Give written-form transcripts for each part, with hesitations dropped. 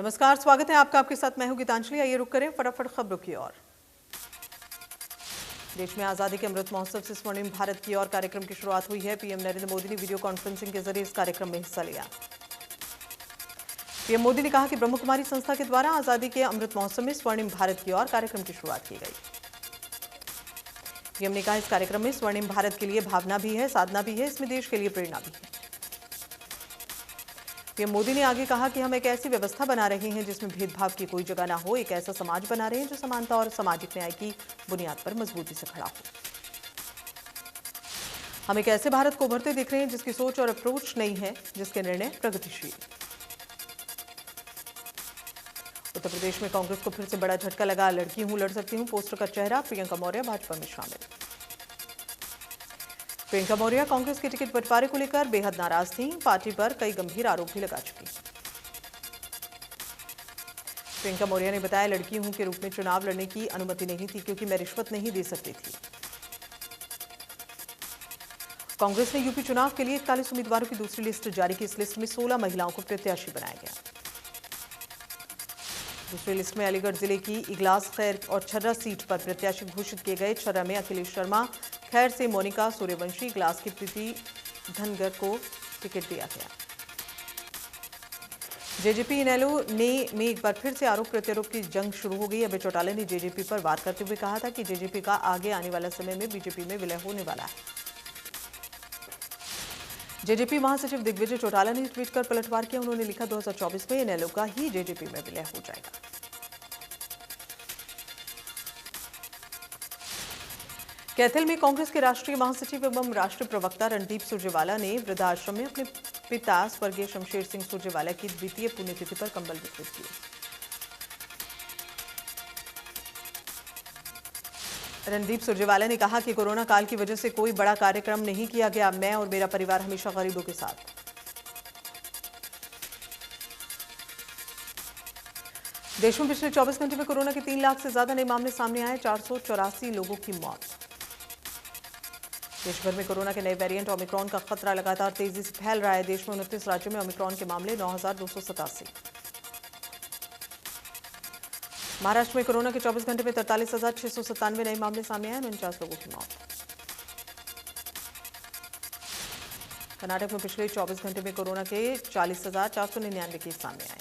नमस्कार, स्वागत है आपका। आपके साथ मैं हूं गीतांजलि। आइए रुक करें फटाफट खबरों की ओर। देश में आजादी के अमृत महोत्सव से स्वर्णिम भारत की ओर कार्यक्रम की शुरुआत हुई है। पीएम नरेंद्र मोदी ने वीडियो कॉन्फ्रेंसिंग के जरिए इस कार्यक्रम में हिस्सा लिया। पीएम मोदी ने कहा कि ब्रह्म कुमारी संस्था के द्वारा आजादी के अमृत महोत्सव में स्वर्णिम भारत की ओर कार्यक्रम की शुरुआत की गई। पीएम ने कहा इस कार्यक्रम में स्वर्णिम भारत के लिए भावना भी है, साधना भी है, इसमें देश के लिए प्रेरणा भी है। पीएम मोदी ने आगे कहा कि हम एक ऐसी व्यवस्था बना रहे हैं जिसमें भेदभाव की कोई जगह ना हो, एक ऐसा समाज बना रहे हैं जो समानता और सामाजिक न्याय की बुनियाद पर मजबूती से खड़ा हो। हम एक ऐसे भारत को उभरते देख रहे हैं जिसकी सोच और अप्रोच नई है, जिसके निर्णय प्रगतिशील। उत्तर प्रदेश में कांग्रेस को फिर से बड़ा झटका लगा। लड़की हूं, लड़ सकती हूं पोस्टर का चेहरा प्रियंका मौर्य भाजपा में शामिल। प्रियंका मौर्य कांग्रेस के टिकट बंटवारे को लेकर बेहद नाराज थीं। पार्टी पर कई गंभीर आरोप भी लगा चुकी। प्रियंका मौर्य ने बताया, लड़की हूं के रूप में चुनाव लड़ने की अनुमति नहीं थी क्योंकि मैं रिश्वत नहीं दे सकती थी। कांग्रेस ने यूपी चुनाव के लिए 41 उम्मीदवारों की दूसरी लिस्ट जारी की। इस लिस्ट में 16 महिलाओं को प्रत्याशी बनाया गया। दूसरी लिस्ट में अलीगढ़ जिले की इगलास खैर और छर्रा सीट पर प्रत्याशी घोषित किए गए। छर्रा में अखिलेश शर्मा, खैर से मोनिका सूर्यवंशी, इगलास की प्रीति धनगर को टिकट दिया गया। जेजेपी इनेलो ने में एक बार फिर से आरोप प्रत्यारोप की जंग शुरू हो गई। अभय चौटाला ने जेजेपी पर वार करते हुए कहा था कि जेजेपी का आगे आने वाला समय में बीजेपी में विलय होने वाला है। जेजेपी महासचिव दिग्विजय चौटाला ने ट्वीट कर पलटवार किया। उन्होंने लिखा, 2024 में इनेलो का ही जेजेपी में विलय हो जाएगा। कैथल में कांग्रेस के राष्ट्रीय महासचिव एवं राष्ट्रीय प्रवक्ता रणदीप सुरजेवाला ने वृद्धाश्रम में अपने पिता स्वर्गीय शमशेर सिंह सुरजेवाला की द्वितीय पुण्यतिथि पर कंबल वितरित किए। रणदीप सुरजेवाला ने कहा कि कोरोना काल की वजह से कोई बड़ा कार्यक्रम नहीं किया गया। मैं और मेरा परिवार हमेशा गरीबों के साथ। देश में पिछले 24 घंटे में कोरोना के 3 लाख से ज्यादा नए मामले सामने आए। 484 लोगों की मौत। देश भर में कोरोना के नए वेरिएंट ओमिक्रॉन का खतरा लगातार तेजी से फैल रहा है। देश में 29 राज्यों में ओमिक्रॉन के मामले 9,287। महाराष्ट्र में कोरोना के 24 घंटे में 43,697 नए मामले सामने आए। 49 लोगों की मौत। कर्नाटक में पिछले 24 घंटे में कोरोना के 40,499 केस सामने आए।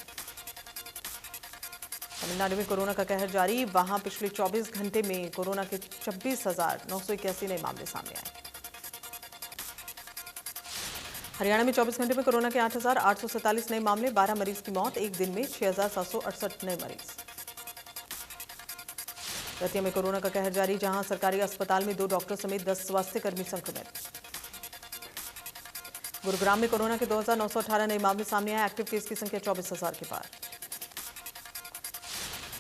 तमिलनाडु में कोरोना का कहर जारी। वहां पिछले 24 घंटे में कोरोना के 26,981 नए मामले सामने आए। हरियाणा में 24 घंटे में कोरोना के 8,847 नए मामले, 12 मरीज की मौत। एक दिन में 6,768 नए मरीज। दतिया में कोरोना का कहर जारी, जहां सरकारी अस्पताल में 2 डॉक्टर समेत 10 स्वास्थ्यकर्मी संक्रमित। गुरुग्राम में कोरोना के 2,918 नए मामले सामने आए। एक्टिव केस की संख्या 24,000 के पार।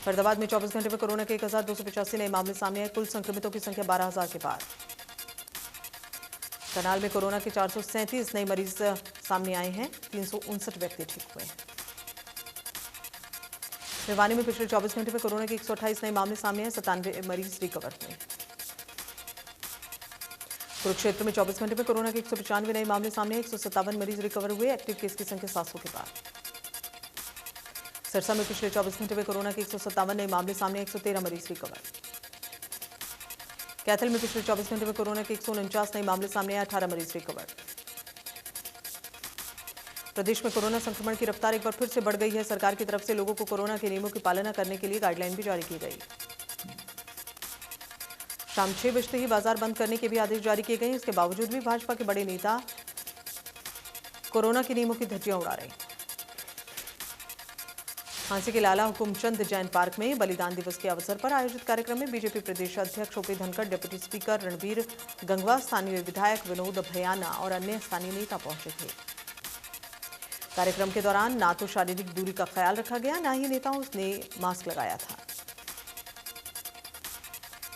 फरीदाबाद में 24 घंटे में कोरोना के 1,285 नए मामले सामने आए। कुल संक्रमितों की संख्या 12,000 के पार। करनाल में कोरोना के 437 नए मरीज सामने आए हैं। 359 व्यक्ति ठीक हुए हैं। भिवानी में पिछले 24 घंटे में कोरोना के 128 नए मामले सामने आए। 97 मरीज रिकवर हुए। कुरुक्षेत्र में 24 घंटे में कोरोना के 195 नए मामले सामने आए। 157 मरीज रिकवर हुए। एक्टिव केस की संख्या 700 के पार। सिरसा में पिछले 24 घंटे में कोरोना के 157 नए मामले सामने, 113 मरीज रिकवर। कैथल में पिछले 24 घंटे में कोरोना के 149 नए मामले सामने आए। 18 मरीज रिकवर। प्रदेश में कोरोना संक्रमण की रफ्तार एक बार फिर से बढ़ गई है। सरकार की तरफ से लोगों को कोरोना के नियमों की पालना करने के लिए गाइडलाइन भी जारी की गई। शाम 6 बजते ही बाजार बंद करने के भी आदेश जारी किए गए। इसके बावजूद भी भाजपा के बड़े नेता कोरोना के नियमों की धज्जियां उड़ा रहे हैं। झांसी के लाला हुकुमचंद जैन पार्क में बलिदान दिवस के अवसर पर आयोजित कार्यक्रम में बीजेपी प्रदेश अध्यक्ष OP Dhankhar, deputy speaker Ranbir Gangwa, स्थानीय विधायक विनोद भयाना और अन्य स्थानीय नेता पहुंचे थे। कार्यक्रम के दौरान ना तो शारीरिक दूरी का ख्याल रखा गया, ना ही नेताओं ने मास्क लगाया था।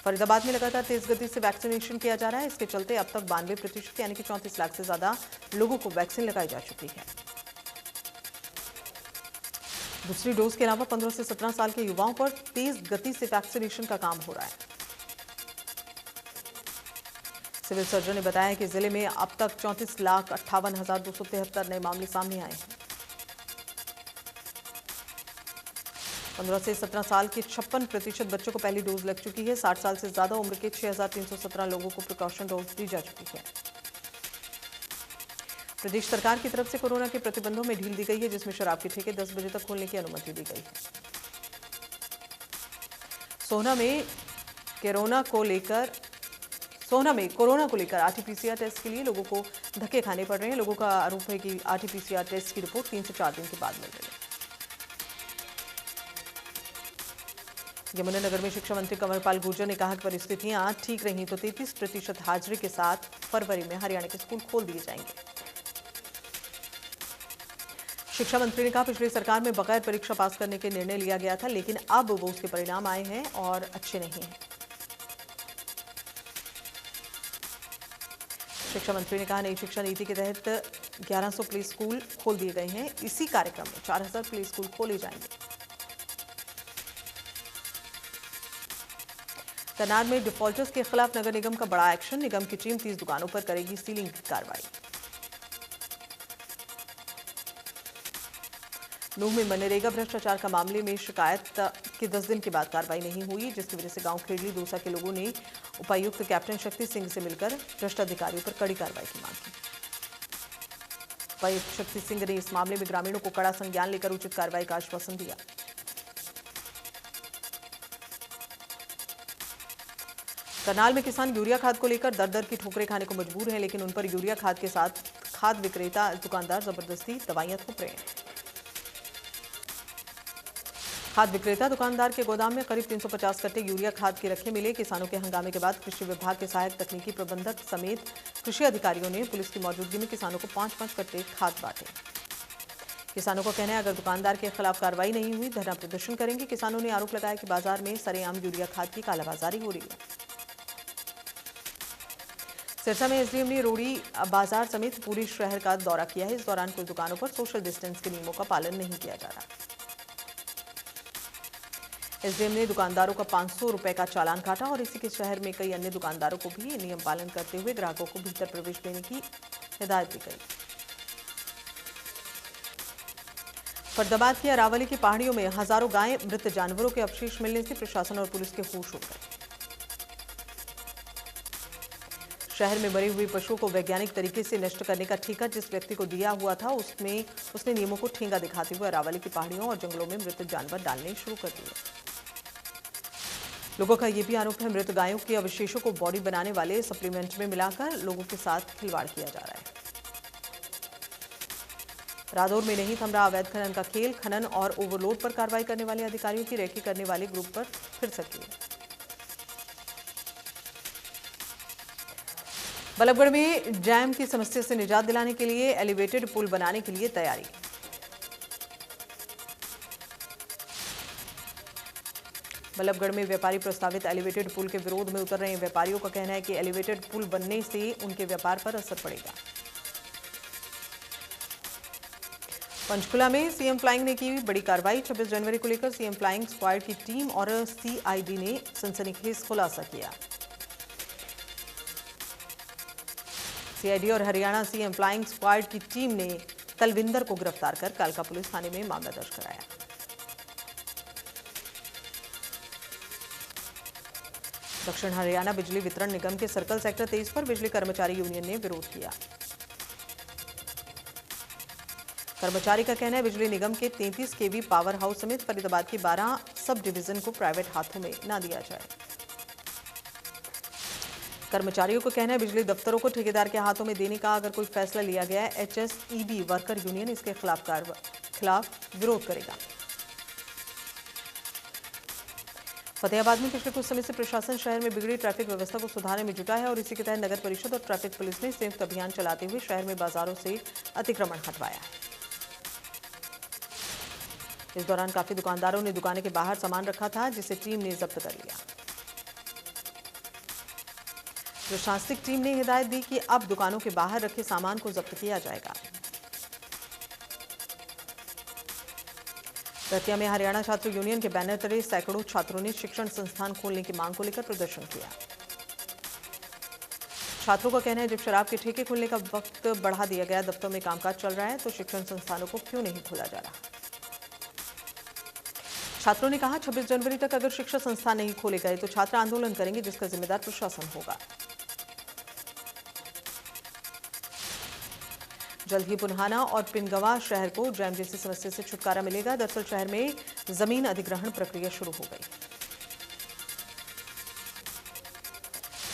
फरीदाबाद में लगातार तेज गति से वैक्सीनेशन किया जा रहा है। इसके चलते अब तक 92% यानी कि 34 लाख से ज्यादा लोगों को वैक्सीन लगाई जा चुकी है। दूसरी डोज के अलावा 15 से 17 साल के युवाओं पर तेज गति से वैक्सीनेशन का काम हो रहा है। सिविल सर्जन ने बताया कि जिले में अब तक 34,58,273 नए मामले सामने आए हैं। 15 से 17 साल के 56% बच्चों को पहली डोज लग चुकी है। 60 साल से ज्यादा उम्र के 6,317 लोगों को प्रिकॉशन डोज दी जा चुकी है। प्रदेश सरकार की तरफ से कोरोना के प्रतिबंधों में ढील दी गई है, जिसमें शराब के ठेके 10 बजे तक खोलने की अनुमति दी गई है। सोहना में कोरोना को लेकर आरटीपीसीआर टेस्ट के लिए लोगों को धक्के खाने पड़ रहे हैं। लोगों का आरोप है कि आरटीपीसीआर टेस्ट की रिपोर्ट 3 से 4 दिन के बाद मिल रही है। यमुनानगर में शिक्षा मंत्री कंवरपाल गुर्जर ने कहा कि परिस्थितियां ठीक रही तो 33% हाजिरी के साथ फरवरी में हरियाणा के स्कूल खोल दिए जाएंगे। शिक्षा मंत्री ने कहा, पिछली सरकार में बगैर परीक्षा पास करने के निर्णय लिया गया था, लेकिन अब वो उसके परिणाम आए हैं और अच्छे नहीं हैं। शिक्षा मंत्री ने कहा, नई शिक्षा नीति के तहत 1100 प्ले स्कूल खोल दिए गए हैं। इसी कार्यक्रम में 4000 प्ले स्कूल खोले जाएंगे। करनाल में डिफॉल्टर्स के खिलाफ नगर निगम का बड़ा एक्शन। निगम की टीम 30 दुकानों पर करेगी सीलिंग की कार्रवाई। नूह में मनरेगा भ्रष्टाचार का मामले में शिकायत के 10 दिन के बाद कार्रवाई नहीं हुई, जिसकी वजह से गांव खेड़ली दोसा के लोगों ने उपायुक्त कैप्टन शक्ति सिंह से मिलकर भ्रष्ट अधिकारियों पर कड़ी कार्रवाई की मांग की। उपायुक्त शक्ति सिंह ने इस मामले में ग्रामीणों को कड़ा संज्ञान लेकर उचित कार्रवाई का आश्वासन दिया। करनाल में किसान यूरिया खाद को लेकर दर दर की ठोकरें खाने को मजबूर हैं, लेकिन उन पर यूरिया खाद के साथ खाद विक्रेता दुकानदार जबरदस्ती दवाइयां थोप रहे हैं। खाद विक्रेता दुकानदार के गोदाम में करीब 350 कट्टे यूरिया खाद के रखे मिले। किसानों के हंगामे के बाद कृषि विभाग के सहायक तकनीकी प्रबंधक समेत कृषि अधिकारियों ने पुलिस की मौजूदगी में किसानों को 5-5 कट्टे खाद बांटे। किसानों का कहना है, अगर दुकानदार के खिलाफ कार्रवाई नहीं हुई धरना प्रदर्शन करेंगे। किसानों ने आरोप लगाया कि बाजार में सरेआम यूरिया खाद की कालाबाजारी हो रही है। सिरसा में एसडीएम ने रोड़ी बाजार समेत पूरे शहर का दौरा किया है। इस दौरान कुछ दुकानों पर सोशल डिस्टेंस के नियमों का पालन नहीं किया जा रहा। एसडीएम ने दुकानदारों का 500 रुपए का चालान काटा और इसी के शहर में कई अन्य दुकानदारों को भी नियम पालन करते हुए ग्राहकों को भीतर प्रवेश देने की हिदायत दी गई। फरीदाबाद की अरावली की पहाड़ियों में हजारों गायें, मृत जानवरों के अवशेष मिलने से प्रशासन और पुलिस के होश उड़ गए। शहर में मरे हुए पशुओं को वैज्ञानिक तरीके से नष्ट करने का ठेका जिस व्यक्ति को दिया हुआ था, उसने नियमों को ठेंगा दिखाते हुए अरावली की पहाड़ियों और जंगलों में मृत जानवर डालने शुरू कर दिए। लोगों का यह भी आरोप है, मृत गायों के अवशेषों को बॉडी बनाने वाले सप्लीमेंट में मिलाकर लोगों के साथ खिलवाड़ किया जा रहा है। रादौर में नहीं थम रहा अवैध खनन का खेल। खनन और ओवरलोड पर कार्रवाई करने वाले अधिकारियों की रेकी करने वाले ग्रुप पर फिर सक्रिय। बल्लभगढ़ में जैम की समस्या से निजात दिलाने के लिए एलिवेटेड पुल बनाने के लिए तैयारी। बल्लभगढ़ में व्यापारी प्रस्तावित एलिवेटेड पुल के विरोध में उतर रहे हैं। व्यापारियों का कहना है कि एलिवेटेड पुल बनने से उनके व्यापार पर असर पड़ेगा। पंचकुला में सीएम फ्लाइंग ने की बड़ी कार्रवाई। 26 जनवरी को लेकर सीएम फ्लाइंग स्क्वाड की टीम और सीआईडी ने सनसनीखेज खुलासा किया। सीआईडी और हरियाणा सीएम फ्लाइंग स्क्वाड की टीम ने तलविंदर को गिरफ्तार कर कालका पुलिस थाने में मामला दर्ज कराया। दक्षिण हरियाणा बिजली वितरण निगम के सर्कल सेक्टर 23 पर बिजली कर्मचारी यूनियन ने विरोध किया। कर्मचारी का कहना है, बिजली निगम के 33 केवी पावर हाउस समेत फरीदाबाद की 12 सब डिवीजन को प्राइवेट हाथों में न दिया जाए। कर्मचारियों को कहना है, बिजली दफ्तरों को ठेकेदार के हाथों में देने का अगर कोई फैसला लिया गया है, एचएसईबी वर्कर यूनियन इसके खिलाफ विरोध करेगा। फतेहाबाद में पिछले कुछ समय से प्रशासन शहर में बिगड़ी ट्रैफिक व्यवस्था को सुधारने में जुटा है और इसी के तहत नगर परिषद और ट्रैफिक पुलिस ने संयुक्त अभियान चलाते हुए शहर में बाजारों से अतिक्रमण हटवाया है। इस दौरान काफी दुकानदारों ने दुकान के बाहर सामान रखा था, जिसे टीम ने जब्त कर लिया। प्रशासनिक टीम ने हिदायत दी कि अब दुकानों के बाहर रखे सामान को जब्त किया जाएगा। दतिया में हरियाणा छात्र यूनियन के बैनर तले सैकड़ों छात्रों ने शिक्षण संस्थान खोलने की मांग को लेकर प्रदर्शन किया। छात्रों का कहना है, जब शराब के ठेके खोलने का वक्त बढ़ा दिया गया, दफ्तर में कामकाज चल रहा है, तो शिक्षण संस्थानों को क्यों नहीं खोला जा रहा। छात्रों ने कहा 26 जनवरी तक अगर शिक्षा संस्थान नहीं खोले गए तो छात्र आंदोलन करेंगे, जिसका जिम्मेदार प्रशासन होगा। जल्द ही पुन्हाना और पिनगवा शहर को जैम जैसी समस्या से छुटकारा मिलेगा। दरअसल शहर में जमीन अधिग्रहण प्रक्रिया शुरू हो गई।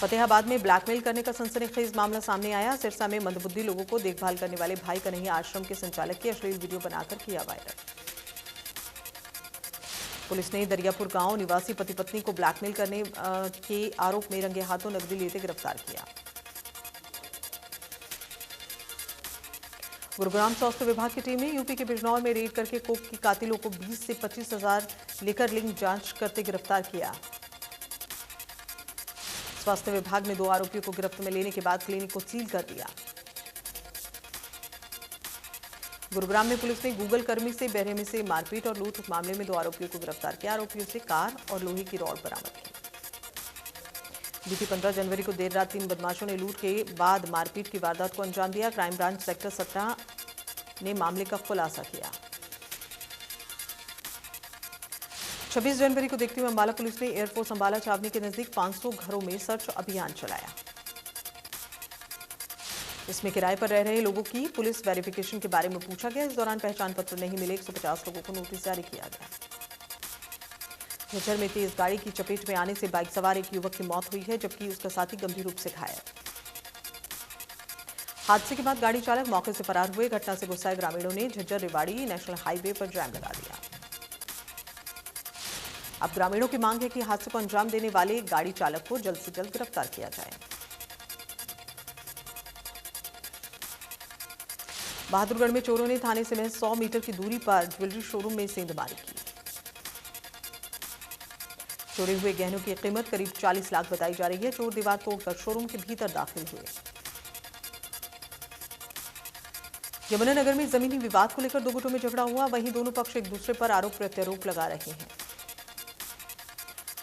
फतेहाबाद में ब्लैकमेल करने का सनसनीखेज मामला सामने आया। सिरसा में मंदबुद्धि लोगों को देखभाल करने वाले भाई कन्हैया आश्रम के संचालक की अश्लील वीडियो बनाकर किया वायरल। पुलिस ने दरियापुर गांव निवासी पति पत्नी को ब्लैकमेल करने के आरोप में रंगे हाथों नकदी लेते गिरफ्तार किया। गुरुग्राम स्वास्थ्य विभाग की टीम ने यूपी के बिजनौर में रेड करके कोक की कातिलों को 20 से 25,000 लेकर लिंक जांच करते गिरफ्तार किया। स्वास्थ्य विभाग ने 2 आरोपियों को गिरफ्त में लेने के बाद क्लिनिक को सील कर दिया। गुरुग्राम में पुलिस ने गूगल कर्मी से बेरहमी से मारपीट और लूट मामले में 2 आरोपियों को गिरफ्तार किया। आरोपियों से कार और लोहे की रॉड बरामद की। बीती 15 जनवरी को देर रात 3 बदमाशों ने लूट के बाद मारपीट की वारदात को अंजाम दिया। क्राइम ब्रांच सेक्टर 17 ने मामले का खुलासा किया। 26 जनवरी को देखते हुए अंबाला पुलिस ने एयरफोर्स अंबाला छावनी के नजदीक 500 घरों में सर्च अभियान चलाया। इसमें किराए पर रह रहे लोगों की पुलिस वेरिफिकेशन के बारे में पूछा गया। इस दौरान पहचान पत्र नहीं मिले 150 लोगों को नोटिस जारी किया गया। झज्जर में तेज गाड़ी की चपेट में आने से बाइक सवार एक युवक की मौत हुई है, जबकि उसका साथी गंभीर रूप से घायल। हादसे के बाद गाड़ी चालक मौके से फरार हुए। घटना से गुस्साए ग्रामीणों ने झज्जर रेवाड़ी नेशनल हाईवे पर जाम लगा दिया। अब ग्रामीणों की मांग है कि हादसे को अंजाम देने वाले गाड़ी चालक को जल्द से जल्द गिरफ्तार किया जाए। बहादुरगढ़ में चोरों ने थाने से महज 100 मीटर की दूरी पर ज्वेलरी शोरूम में सेंधमारी की। चोरी हुए गहनों की कीमत करीब 40 लाख बताई जा रही है। चोर दीवार तोड़कर शोरूम के भीतर दाखिल हुए। यमुनानगर में जमीनी विवाद को लेकर 2 गुटों में झगड़ा हुआ। वहीं दोनों पक्ष एक दूसरे पर आरोप प्रत्यारोप लगा रहे हैं।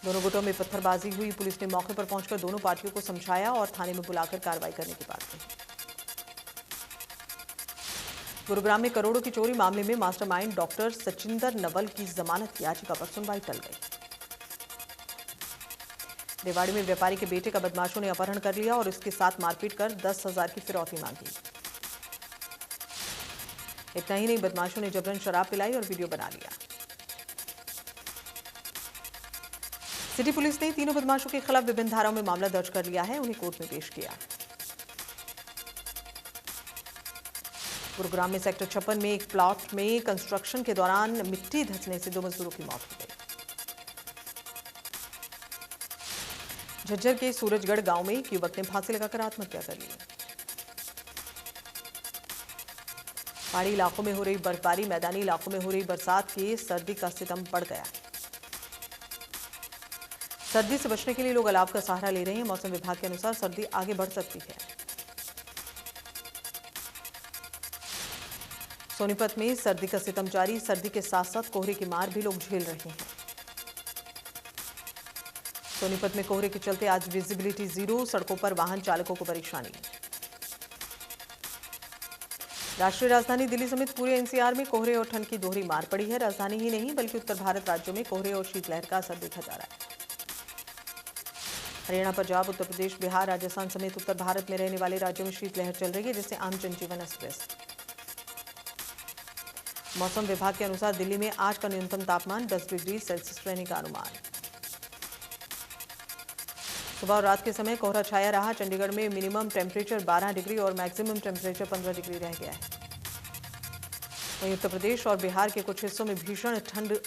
दोनों गुटों में पत्थरबाजी हुई। पुलिस ने मौके पर पहुंचकर दोनों पार्टियों को समझाया और थाने में बुलाकर कार्रवाई करने की बात कही। गुरुग्राम में करोड़ों की चोरी मामले में मास्टरमाइंड डॉक्टर सचिंदर नवल की जमानत याचिका पर सुनवाई टल गई। रेवाड़ी में व्यापारी के बेटे का बदमाशों ने अपहरण कर लिया और इसके साथ मारपीट कर 10,000 की फिरौती मांगी। इतना ही नहीं, बदमाशों ने जबरन शराब पिलाई और वीडियो बना लिया। सिटी पुलिस ने तीनों बदमाशों के खिलाफ विभिन्न धाराओं में मामला दर्ज कर लिया है। उन्हें कोर्ट में पेश किया। गुरुग्राम में सेक्टर 56 में एक प्लॉट में कंस्ट्रक्शन के दौरान मिट्टी धंसने से 2 मजदूरों की मौत हो गई। झज्जर के सूरजगढ़ गांव में एक युवक ने फांसी लगाकर आत्महत्या कर ली। पहाड़ी इलाकों में हो रही बर्फबारी, मैदानी इलाकों में हो रही बरसात के सर्दी का सितम बढ़ गया। सर्दी से बचने के लिए लोग अलाव का सहारा ले रहे हैं। मौसम विभाग के अनुसार सर्दी आगे बढ़ सकती है। सोनीपत में सर्दी का सितम जारी। सर्दी के साथ साथ कोहरे की मार भी लोग झेल रहे हैं। सोनीपत में कोहरे के चलते आज विजिबिलिटी 0, सड़कों पर वाहन चालकों को परेशानी। राष्ट्रीय राजधानी दिल्ली समेत पूरे एनसीआर में कोहरे और ठंड की दोहरी मार पड़ी है। राजधानी ही नहीं बल्कि उत्तर भारत राज्यों में कोहरे और शीतलहर का असर देखा जा रहा है। हरियाणा, पंजाब, उत्तर प्रदेश, बिहार, राजस्थान समेत उत्तर भारत में रहने वाले राज्यों में शीतलहर चल रही है, जिससे आम जनजीवन अस्त व्यस्त। मौसम विभाग के अनुसार दिल्ली में आज का न्यूनतम तापमान 10 डिग्री सेल्सियस रहने का अनुमान। सुबह और रात के समय कोहरा छाया रहा। चंडीगढ़ में मिनिमम टेम्परेचर 12 डिग्री और मैक्सिमम टेम्परेचर 15 डिग्री रह गया है। वहीं उत्तर प्रदेश और बिहार के कुछ हिस्सों में भीषण ठंड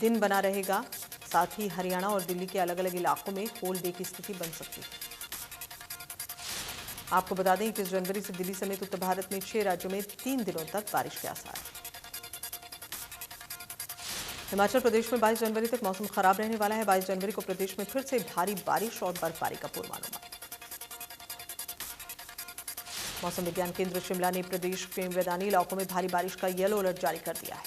दिन बना रहेगा। साथ ही हरियाणा और दिल्ली के अलग अलग इलाकों में कोल्ड डे की स्थिति बन सकती है। आपको बता दें 21 जनवरी से दिल्ली समेत उत्तर भारत में 6 राज्यों में 3 दिनों तक बारिश के आसार। हिमाचल प्रदेश में 22 जनवरी तक मौसम खराब रहने वाला है। 22 जनवरी को प्रदेश में फिर से भारी बारिश और बर्फबारी का पूर्वानुमान। मौसम विज्ञान केंद्र शिमला ने प्रदेश के मैदानी इलाकों में भारी बारिश का येलो अलर्ट जारी कर दिया है।